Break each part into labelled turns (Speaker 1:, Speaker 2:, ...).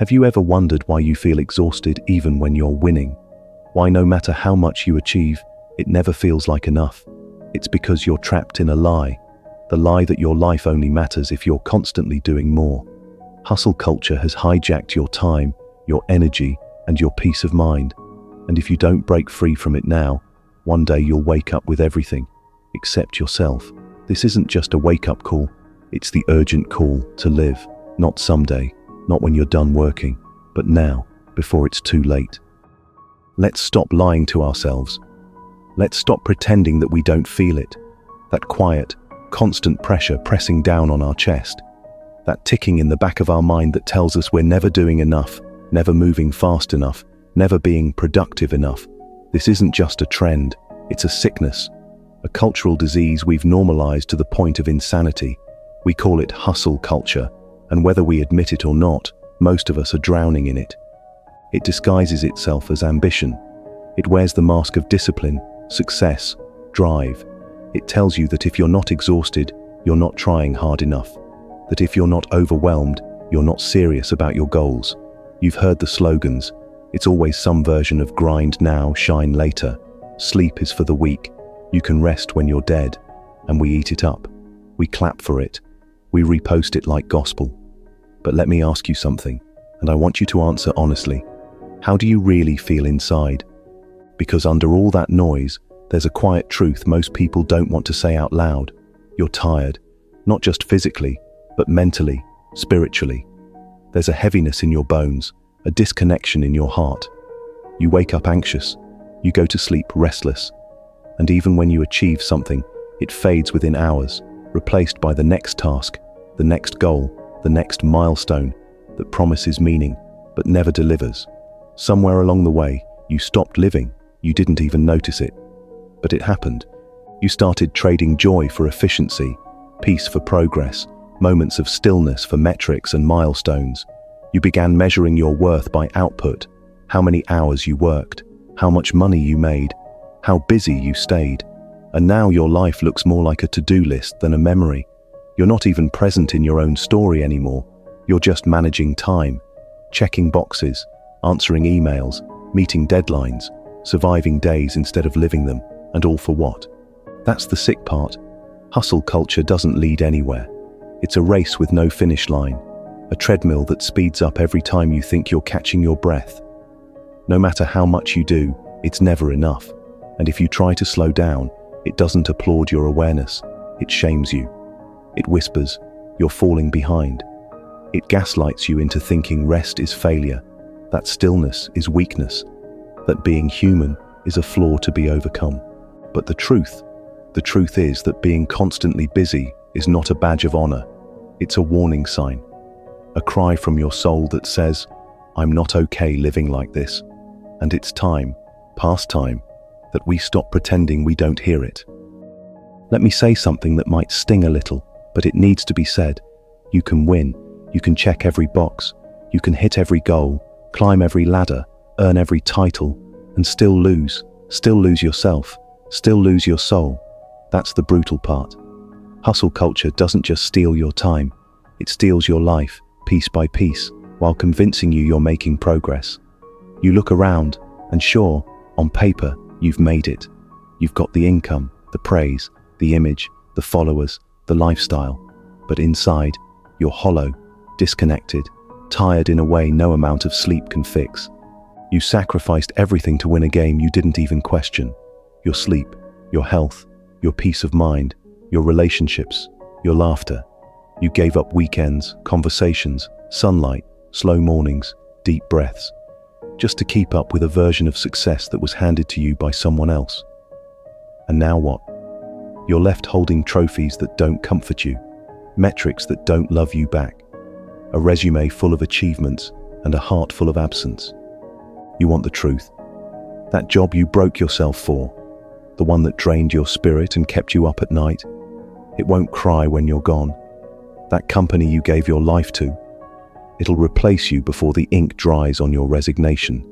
Speaker 1: Have you ever wondered why you feel exhausted even when you're winning? Why no matter how much you achieve, it never feels like enough? It's because you're trapped in a lie. The lie that your life only matters if you're constantly doing more. Hustle culture has hijacked your time, your energy, and your peace of mind. And if you don't break free from it now, one day you'll wake up with everything, except yourself. This isn't just a wake-up call, it's the urgent call to live. Not someday, not when you're done working, but now, before it's too late. Let's stop lying to ourselves. Let's stop pretending that we don't feel it. That quiet, constant pressure pressing down on our chest. That ticking in the back of our mind that tells us we're never doing enough, never moving fast enough, never being productive enough. This isn't just a trend, it's a sickness, a cultural disease we've normalized to the point of insanity. We call it hustle culture, and whether we admit it or not, most of us are drowning in it. It disguises itself as ambition. It wears the mask of discipline, success, drive. It tells you that if you're not exhausted, you're not trying hard enough. That if you're not overwhelmed, you're not serious about your goals. You've heard the slogans. It's always some version of grind now, shine later. Sleep is for the weak. You can rest when you're dead. And we eat it up. We clap for it. We repost it like gospel. But let me ask you something, and I want you to answer honestly. How do you really feel inside? Because under all that noise, there's a quiet truth most people don't want to say out loud. You're tired, not just physically, but mentally, spiritually. There's a heaviness in your bones, a disconnection in your heart. You wake up anxious, you go to sleep restless, and even when you achieve something, it fades within hours, replaced by the next task, the next goal, the next milestone that promises meaning, but never delivers. Somewhere along the way, you stopped living, you didn't even notice it. But it happened. You started trading joy for efficiency, peace for progress, moments of stillness for metrics and milestones. You began measuring your worth by output, how many hours you worked, how much money you made, how busy you stayed. And now your life looks more like a to-do list than a memory. You're not even present in your own story anymore. You're just managing time, checking boxes, answering emails, meeting deadlines, surviving days instead of living them, and all for what? That's the sick part. Hustle culture doesn't lead anywhere. It's a race with no finish line, a treadmill that speeds up every time you think you're catching your breath. No matter how much you do, it's never enough. And if you try to slow down, it doesn't applaud your awareness, it shames you. It whispers, you're falling behind. It gaslights you into thinking rest is failure, that stillness is weakness, that being human is a flaw to be overcome. But the truth is that being constantly busy is not a badge of honor. It's a warning sign, a cry from your soul that says, I'm not okay living like this. And it's time, past time, that we stop pretending we don't hear it. Let me say something that might sting a little, but it needs to be said. You can win, you can check every box, you can hit every goal, climb every ladder, earn every title, and still lose yourself, still lose your soul. That's the brutal part. Hustle culture doesn't just steal your time, it steals your life, piece by piece, while convincing you you're making progress. You look around, and sure, on paper, you've made it. You've got the income, the praise, the image, the followers, the lifestyle. But inside, you're hollow, disconnected, tired in a way no amount of sleep can fix. You sacrificed everything to win a game you didn't even question. Your sleep, your health, your peace of mind, your relationships, your laughter. You gave up weekends, conversations, sunlight, slow mornings, deep breaths, just to keep up with a version of success that was handed to you by someone else. And now what? You're left holding trophies that don't comfort you, metrics that don't love you back, a resume full of achievements and a heart full of absence. You want the truth. That job you broke yourself for, the one that drained your spirit and kept you up at night, it won't cry when you're gone. That company you gave your life to, it'll replace you before the ink dries on your resignation.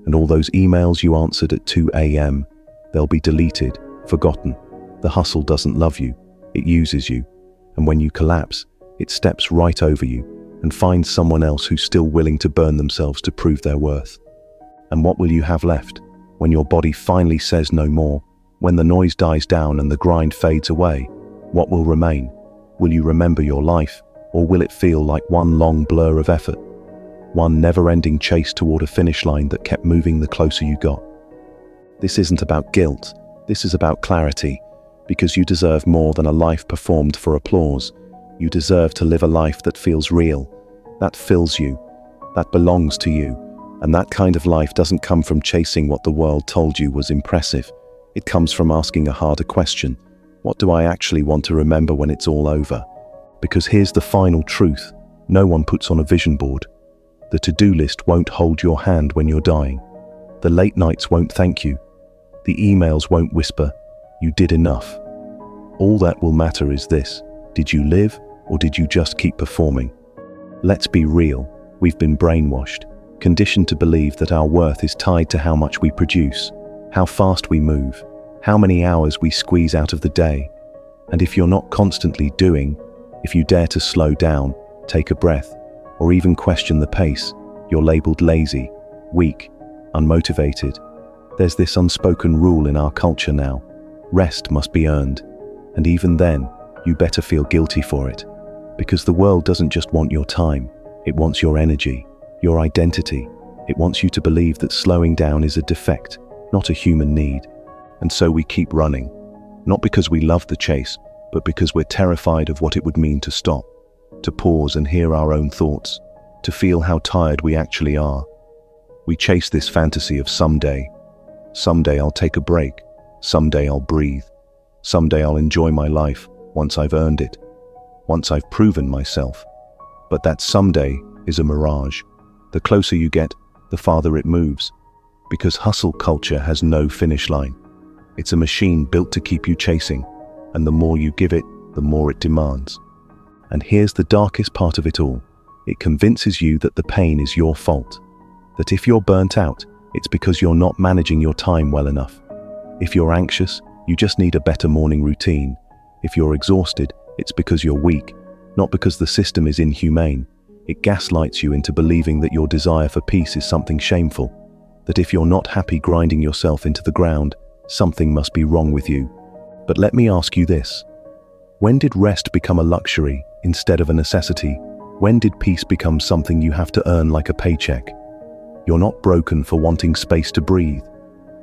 Speaker 1: And all those emails you answered at 2 a.m., they'll be deleted, forgotten. The hustle doesn't love you, it uses you. And when you collapse, it steps right over you and find someone else who's still willing to burn themselves to prove their worth. And what will you have left when your body finally says no more? When the noise dies down and the grind fades away, what will remain? Will you remember your life, or will it feel like one long blur of effort? One never-ending chase toward a finish line that kept moving the closer you got? This isn't about guilt, this is about clarity, because you deserve more than a life performed for applause. You deserve to live a life that feels real, that fills you, that belongs to you. And that kind of life doesn't come from chasing what the world told you was impressive. It comes from asking a harder question. What do I actually want to remember when it's all over? Because here's the final truth. No one puts on a vision board. The to-do list won't hold your hand when you're dying. The late nights won't thank you. The emails won't whisper, "You did enough." All that will matter is this: did you live, or did you just keep performing? Let's be real. We've been brainwashed, conditioned to believe that our worth is tied to how much we produce, how fast we move, how many hours we squeeze out of the day. And if you're not constantly doing, if you dare to slow down, take a breath, or even question the pace, you're labeled lazy, weak, unmotivated. There's this unspoken rule in our culture now: rest must be earned. And even then, you better feel guilty for it. Because the world doesn't just want your time, it wants your energy, your identity. It wants you to believe that slowing down is a defect, not a human need. And so we keep running, not because we love the chase, but because we're terrified of what it would mean to stop, to pause and hear our own thoughts, to feel how tired we actually are. We chase this fantasy of someday. Someday I'll take a break. Someday I'll breathe. Someday I'll enjoy my life once I've earned it, once I've proven myself. But that someday is a mirage. The closer you get, the farther it moves, because hustle culture has no finish line. It's a machine built to keep you chasing, and the more you give it, the more it demands. And here's the darkest part of it all. It convinces you that the pain is your fault, that if you're burnt out, it's because you're not managing your time well enough. If you're anxious, you just need a better morning routine. If you're exhausted, it's because you're weak, not because the system is inhumane. It gaslights you into believing that your desire for peace is something shameful, that if you're not happy grinding yourself into the ground, something must be wrong with you. But let me ask you this: when did rest become a luxury instead of a necessity? When did peace become something you have to earn like a paycheck? You're not broken for wanting space to breathe.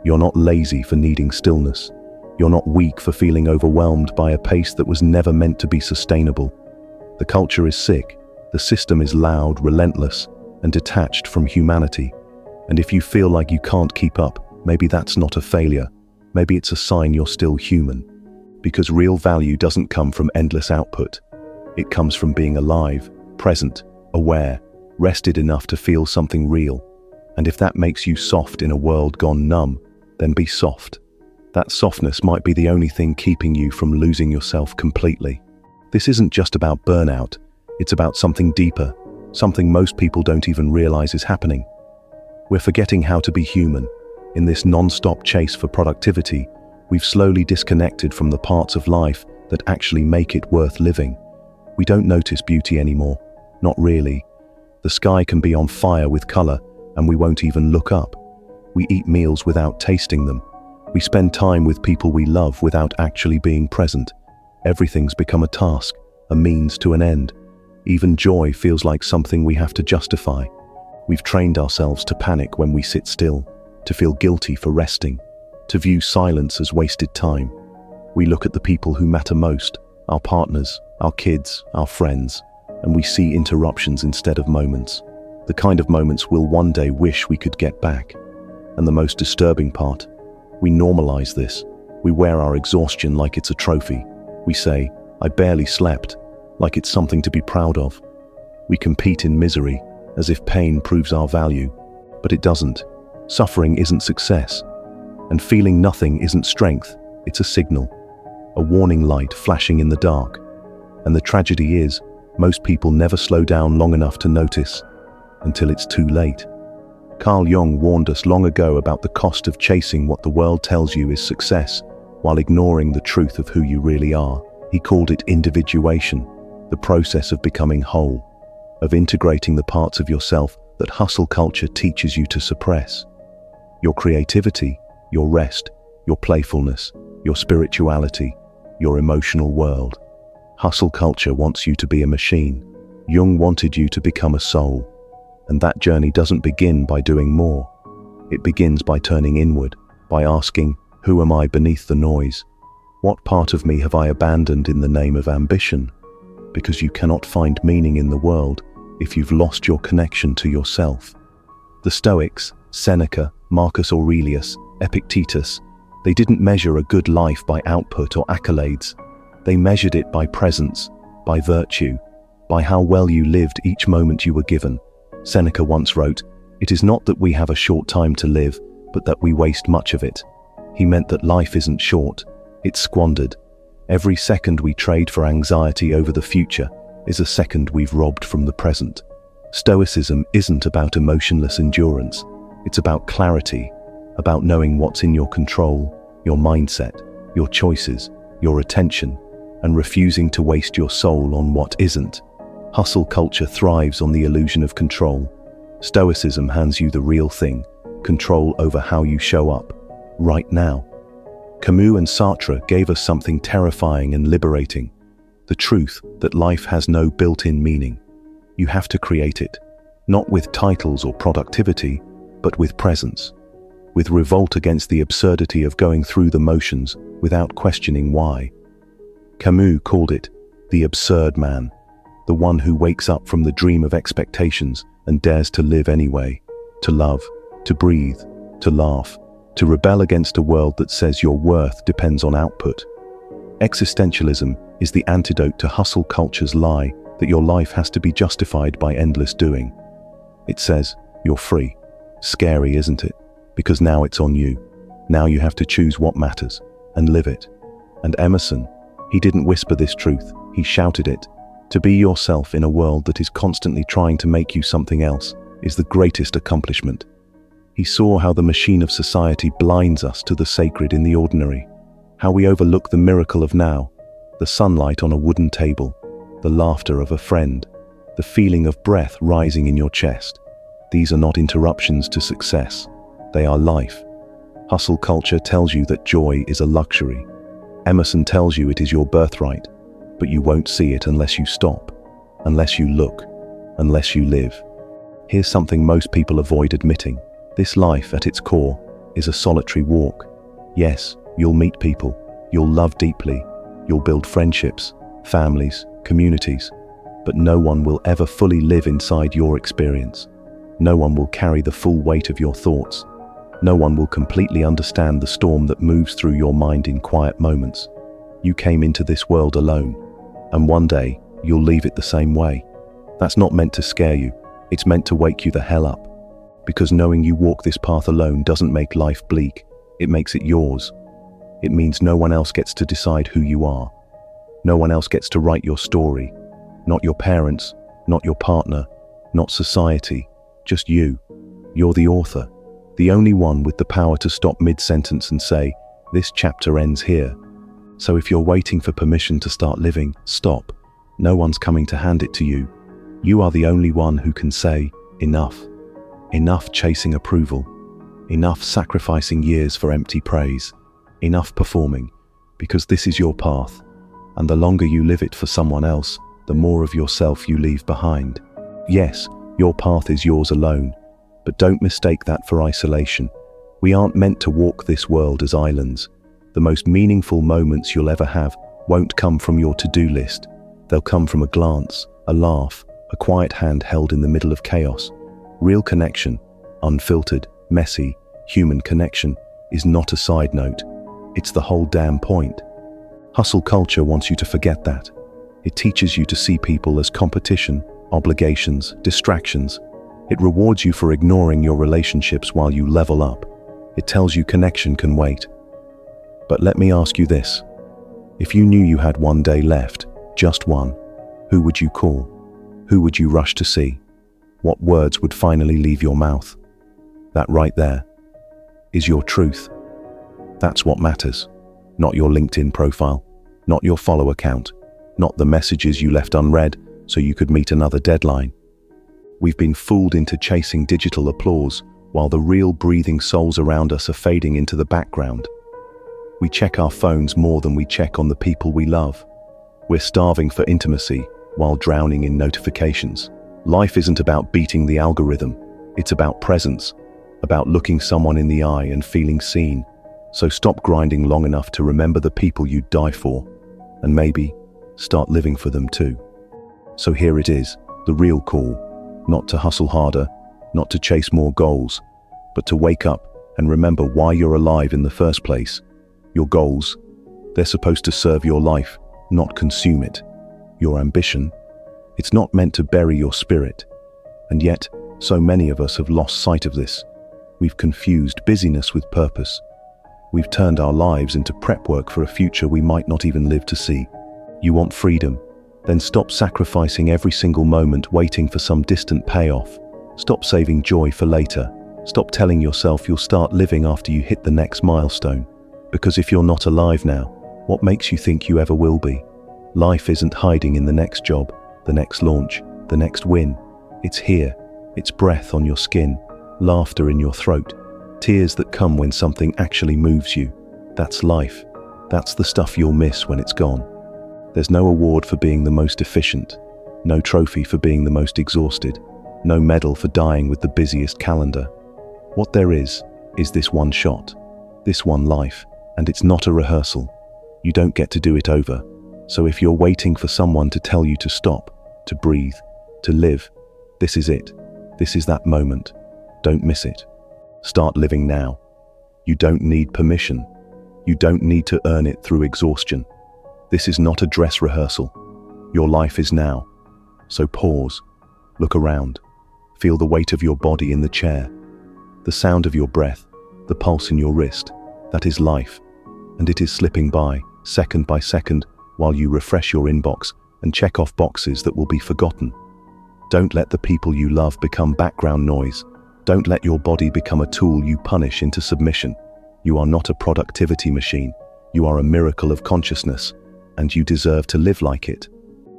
Speaker 1: You're not lazy for needing stillness. You're not weak for feeling overwhelmed by a pace that was never meant to be sustainable. The culture is sick. The system is loud, relentless, and detached from humanity. And if you feel like you can't keep up, maybe that's not a failure. Maybe it's a sign you're still human. Because real value doesn't come from endless output. It comes from being alive, present, aware, rested enough to feel something real. And if that makes you soft in a world gone numb, then be soft. That softness might be the only thing keeping you from losing yourself completely. This isn't just about burnout. It's about something deeper, something most people don't even realize is happening. We're forgetting how to be human. In this non-stop chase for productivity, we've slowly disconnected from the parts of life that actually make it worth living. We don't notice beauty anymore. Not really. The sky can be on fire with color, and we won't even look up. We eat meals without tasting them. We spend time with people we love without actually being present. Everything's become a task, a means to an end. Even joy feels like something we have to justify. We've trained ourselves to panic when we sit still, to feel guilty for resting, to view silence as wasted time. We look at the people who matter most, our partners, our kids, our friends, and we see interruptions instead of moments. The kind of moments we'll one day wish we could get back. And the most disturbing part, we normalize this. We wear our exhaustion like it's a trophy. We say, "I barely slept," like it's something to be proud of. We compete in misery, as if pain proves our value. But it doesn't. Suffering isn't success. And feeling nothing isn't strength, it's a signal. A warning light flashing in the dark. And the tragedy is, most people never slow down long enough to notice, until it's too late. Carl Jung warned us long ago about the cost of chasing what the world tells you is success, while ignoring the truth of who you really are. He called it individuation, the process of becoming whole. of integrating the parts of yourself that hustle culture teaches you to suppress. Your creativity, your rest, your playfulness, your spirituality, your emotional world. Hustle culture wants you to be a machine. Jung wanted you to become a soul. And that journey doesn't begin by doing more. It begins by turning inward, by asking, who am I beneath the noise? What part of me have I abandoned in the name of ambition? Because you cannot find meaning in the world if you've lost your connection to yourself. The Stoics, Seneca, Marcus Aurelius, Epictetus, they didn't measure a good life by output or accolades. They measured it by presence, by virtue, by how well you lived each moment you were given. Seneca once wrote, "It is not that we have a short time to live, but that we waste much of it." He meant that life isn't short, it's squandered. Every second we trade for anxiety over the future is a second we've robbed from the present. Stoicism isn't about emotionless endurance. It's about clarity, about knowing what's in your control, your mindset, your choices, your attention, and refusing to waste your soul on what isn't. Hustle culture thrives on the illusion of control. Stoicism hands you the real thing, control over how you show up, right now. Camus and Sartre gave us something terrifying and liberating, the truth that life has no built-in meaning. You have to create it, not with titles or productivity, but with presence, with revolt against the absurdity of going through the motions without questioning why. Camus called it the absurd man, the one who wakes up from the dream of expectations and dares to live anyway, to love, to breathe, to laugh, to rebel against a world that says your worth depends on output. Existentialism is the antidote to hustle culture's lie that your life has to be justified by endless doing. It says, you're free. Scary, isn't it? Because now it's on you. Now you have to choose what matters and live it. And Emerson, he didn't whisper this truth, he shouted it. To be yourself in a world that is constantly trying to make you something else is the greatest accomplishment. He saw how the machine of society blinds us to the sacred in the ordinary, how we overlook the miracle of now, the sunlight on a wooden table, the laughter of a friend, the feeling of breath rising in your chest. These are not interruptions to success, they are life. Hustle culture tells you that joy is a luxury. Emerson tells you it is your birthright, but you won't see it unless you stop, unless you look, unless you live. Here's something most people avoid admitting. This life, at its core, is a solitary walk. Yes, you'll meet people, you'll love deeply, you'll build friendships, families, communities, but no one will ever fully live inside your experience. No one will carry the full weight of your thoughts. No one will completely understand the storm that moves through your mind in quiet moments. You came into this world alone, and one day, you'll leave it the same way. That's not meant to scare you, it's meant to wake you the hell up. Because knowing you walk this path alone doesn't make life bleak, it makes it yours. It means no one else gets to decide who you are. No one else gets to write your story. Not your parents, not your partner, not society, just you. You're the author, the only one with the power to stop mid-sentence and say, this chapter ends here. So if you're waiting for permission to start living, stop. No one's coming to hand it to you. You are the only one who can say, enough. Enough chasing approval. Enough sacrificing years for empty praise. Enough performing, because this is your path. And the longer you live it for someone else, the more of yourself you leave behind. Yes, your path is yours alone, but don't mistake that for isolation. We aren't meant to walk this world as islands. The most meaningful moments you'll ever have won't come from your to-do list. They'll come from a glance, a laugh, a quiet hand held in the middle of chaos. Real connection, unfiltered, messy, human connection, is not a side note. It's the whole damn point. Hustle culture wants you to forget that. It teaches you to see people as competition, obligations, distractions. It rewards you for ignoring your relationships while you level up. It tells you connection can wait. But let me ask you this. If you knew you had one day left, just one, who would you call? Who would you rush to see? What words would finally leave your mouth? That right there is your truth. That's what matters. Not your LinkedIn profile, not your follower count, not the messages you left unread so you could meet another deadline. We've been fooled into chasing digital applause, while the real breathing souls around us are fading into the background. We check our phones more than we check on the people we love. We're starving for intimacy while drowning in notifications. Life isn't about beating the algorithm. It's about presence, about looking someone in the eye and feeling seen. So stop grinding long enough to remember the people you'd die for, and maybe start living for them too. So here it is, the real call, not to hustle harder, not to chase more goals, but to wake up and remember why you're alive in the first place. Your goals, they're supposed to serve your life, not consume it. Your ambition, it's not meant to bury your spirit. And yet, so many of us have lost sight of this. We've confused busyness with purpose. We've turned our lives into prep work for a future we might not even live to see. You want freedom? Then stop sacrificing every single moment waiting for some distant payoff. Stop saving joy for later. Stop telling yourself you'll start living after you hit the next milestone. Because if you're not alive now, what makes you think you ever will be? Life isn't hiding in the next job, the next launch, the next win. It's here. It's breath on your skin, laughter in your throat, tears that come when something actually moves you. That's life. That's the stuff you'll miss when it's gone. There's no award for being the most efficient, no trophy for being the most exhausted, no medal for dying with the busiest calendar. What there is this one shot, this one life, and it's not a rehearsal. You don't get to do it over. So if you're waiting for someone to tell you to stop, to breathe, to live, this is it. This is that moment. Don't miss it. Start living now. You don't need permission. You don't need to earn it through exhaustion. This is not a dress rehearsal. Your life is now. So pause, look around, feel the weight of your body in the chair, the sound of your breath, the pulse in your wrist. That is life, and it is slipping by, second by second, while you refresh your inbox and check off boxes that will be forgotten. Don't let the people you love become background noise. Don't let your body become a tool you punish into submission. You are not a productivity machine. You are a miracle of consciousness, and you deserve to live like it.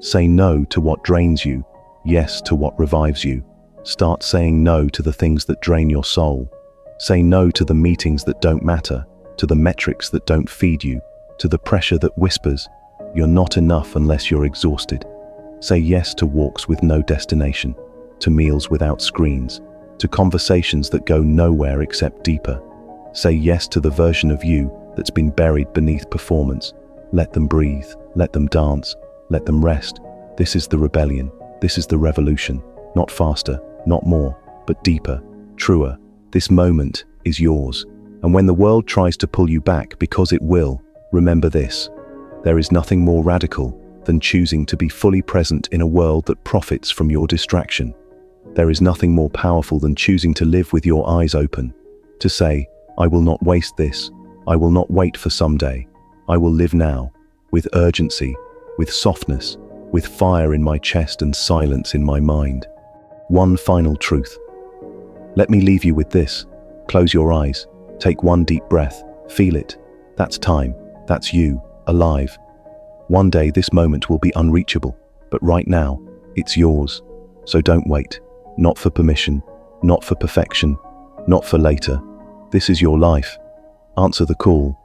Speaker 1: Say no to what drains you, yes to what revives you. Start saying no to the things that drain your soul. Say no to the meetings that don't matter, to the metrics that don't feed you, to the pressure that whispers, "You're not enough unless you're exhausted." Say yes to walks with no destination, to meals without screens, to conversations that go nowhere except deeper. Say yes to the version of you that's been buried beneath performance. Let them breathe, let them dance, let them rest. This is the rebellion, this is the revolution. Not faster, not more, but deeper, truer. This moment is yours. And when the world tries to pull you back, because it will, remember this: there is nothing more radical than choosing to be fully present in a world that profits from your distraction. There is nothing more powerful than choosing to live with your eyes open, to say, "I will not waste this, I will not wait for someday, I will live now, with urgency, with softness, with fire in my chest and silence in my mind." One final truth. Let me leave you with this. Close your eyes, take one deep breath, feel it. That's time, that's you, alive. One day this moment will be unreachable, but right now, it's yours. So don't wait, not for permission, not for perfection, not for later. This is your life. Answer the call.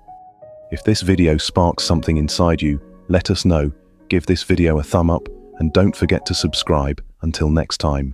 Speaker 1: If this video sparks something inside you, let us know, give this video a thumb up, and don't forget to subscribe. Until next time.